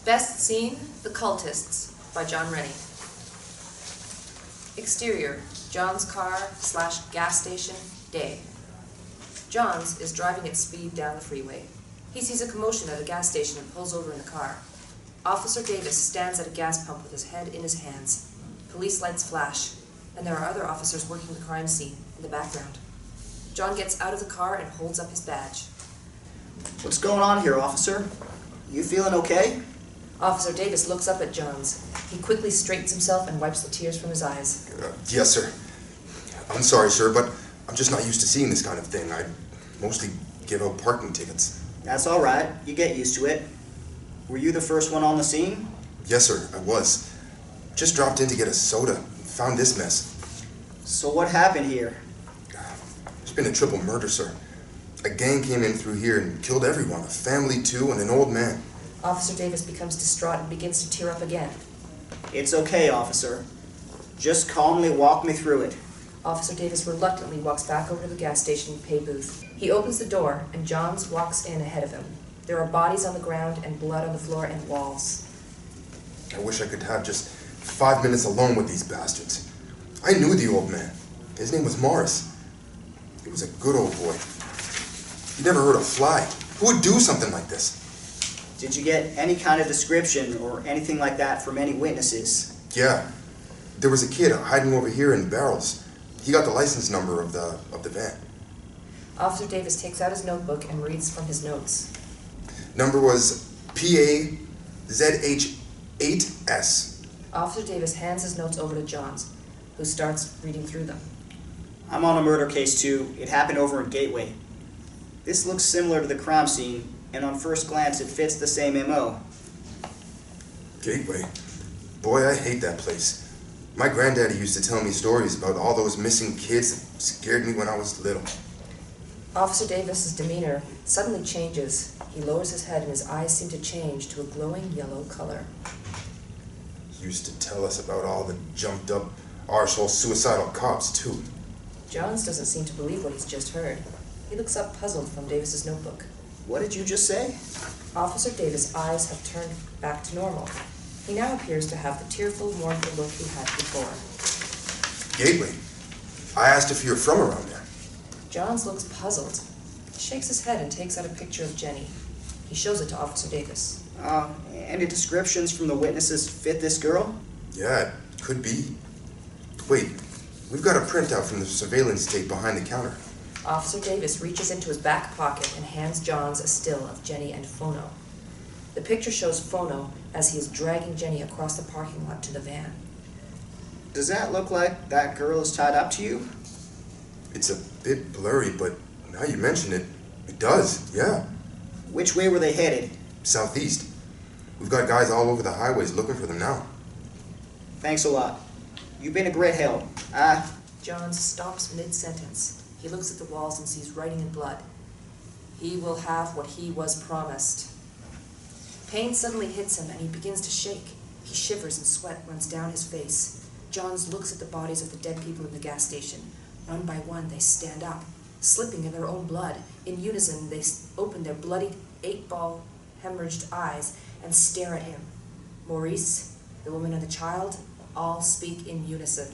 Best scene, The Cultists, by John Renney. Exterior, John's car / gas station, day. John's is driving at speed down the freeway. He sees a commotion at a gas station and pulls over in the car. Officer Davis stands at a gas pump with his head in his hands. Police lights flash, and there are other officers working the crime scene in the background. John gets out of the car and holds up his badge. What's going on here, officer? You feeling okay? Officer Davis looks up at John's. He quickly straightens himself and wipes the tears from his eyes. Yes, sir. I'm sorry, sir, but I'm just not used to seeing this kind of thing. I mostly give out parking tickets. That's all right. You get used to it. Were you the first one on the scene? Yes, sir, I was. Just dropped in to get a soda and found this mess. So what happened here? There's been a triple murder, sir. A gang came in through here and killed everyone, a family too, and an old man. Officer Davis becomes distraught and begins to tear up again. It's okay, officer. Just calmly walk me through it. Officer Davis reluctantly walks back over to the gas station pay booth. He opens the door, and Johns walks in ahead of him. There are bodies on the ground and blood on the floor and walls. I wish I could have just 5 minutes alone with these bastards. I knew the old man. His name was Maurice. He was a good old boy. He never hurt a fly. Who would do something like this? Did you get any kind of description or anything like that from any witnesses? Yeah. There was a kid hiding over here in barrels. He got the license number of the van. Officer Davis takes out his notebook and reads from his notes. Number was PAZH8S. Officer Davis hands his notes over to Johns, who starts reading through them. I'm on a murder case too. It happened over in Gateway. This looks similar to the crime scene, and on first glance it fits the same MO. Gateway? Boy, I hate that place. My granddaddy used to tell me stories about all those missing kids that scared me when I was little. Officer Davis's demeanor suddenly changes. He lowers his head and his eyes seem to change to a glowing yellow color. He used to tell us about all the jumped up, arsehole suicidal cops, too. Johns doesn't seem to believe what he's just heard. He looks up puzzled from Davis's notebook. What did you just say? Officer Davis' eyes have turned back to normal. He now appears to have the tearful, mournful look he had before. Gateway? I asked if you're from around there. Johns looks puzzled. He shakes his head and takes out a picture of Jenny. He shows it to Officer Davis. Any descriptions from the witnesses fit this girl? Yeah, it could be. Wait, we've got a printout from the surveillance tape behind the counter. Officer Davis reaches into his back pocket and hands Johns a still of Jenny and Fono. The picture shows Fono as he is dragging Jenny across the parking lot to the van. Does that look like that girl is tied up to you? It's a bit blurry, but now you mention it, it does, yeah. Which way were they headed? Southeast. We've got guys all over the highways looking for them now. Thanks a lot. You've been a great help. Johns stops mid-sentence. He looks at the walls and sees writing in blood. He will have what he was promised. Pain suddenly hits him and he begins to shake. He shivers and sweat runs down his face. Johns looks at the bodies of the dead people in the gas station. One by one they stand up, slipping in their own blood. In unison they open their bloodied 8-ball hemorrhaged eyes and stare at him. Maurice, the woman and the child, all speak in unison.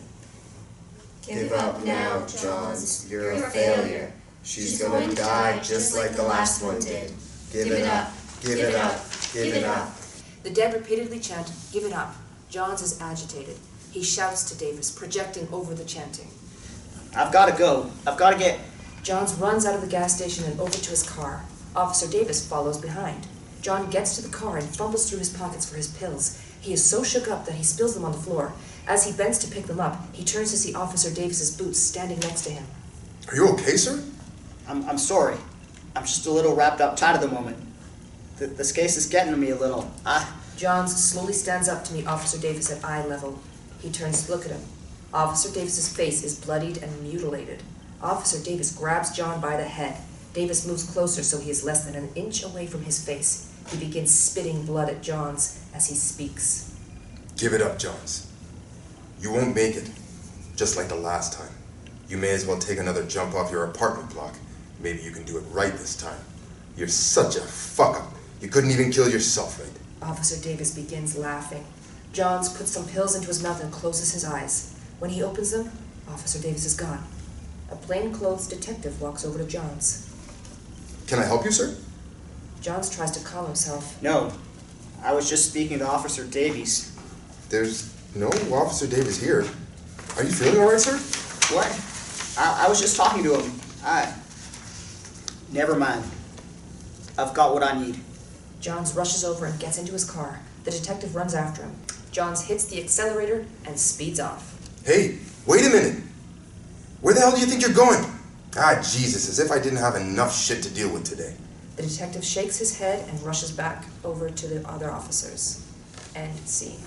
Give up now, Johns. You're a failure. She's going to die just like the last one did. Give it up. Give it up. Give it up. The dead repeatedly chant, "Give it up." Johns is agitated. He shouts to Davis, projecting over the chanting. I've got to go. I've got to get... Johns runs out of the gas station and over to his car. Officer Davis follows behind. John gets to the car and fumbles through his pockets for his pills. He is so shook up that he spills them on the floor. As he bends to pick them up, he turns to see Officer Davis's boots standing next to him. Are you okay, sir? I'm sorry. I'm just a little wrapped up tight at the moment. This case is getting to me a little. Johns slowly stands up to meet Officer Davis at eye level. He turns to look at him. Officer Davis's face is bloodied and mutilated. Officer Davis grabs John by the head. Davis moves closer so he is less than an inch away from his face. He begins spitting blood at Johns as he speaks. Give it up, Johns. You won't make it, just like the last time. You may as well take another jump off your apartment block. Maybe you can do it right this time. You're such a fuck-up. You couldn't even kill yourself right. Officer Davis begins laughing. Johns puts some pills into his mouth and closes his eyes. When he opens them, Officer Davis is gone. A plainclothes detective walks over to Johns. Can I help you, sir? Johns tries to calm himself. No, I was just speaking to Officer Davies. There's no Officer Davis here. Are you feeling all right, sir? What? I was just talking to him. Never mind. I've got what I need. Johns rushes over and gets into his car. The detective runs after him. Johns hits the accelerator and speeds off. Hey, wait a minute. Where the hell do you think you're going? Jesus, as if I didn't have enough shit to deal with today. The detective shakes his head and rushes back over to the other officers. End scene.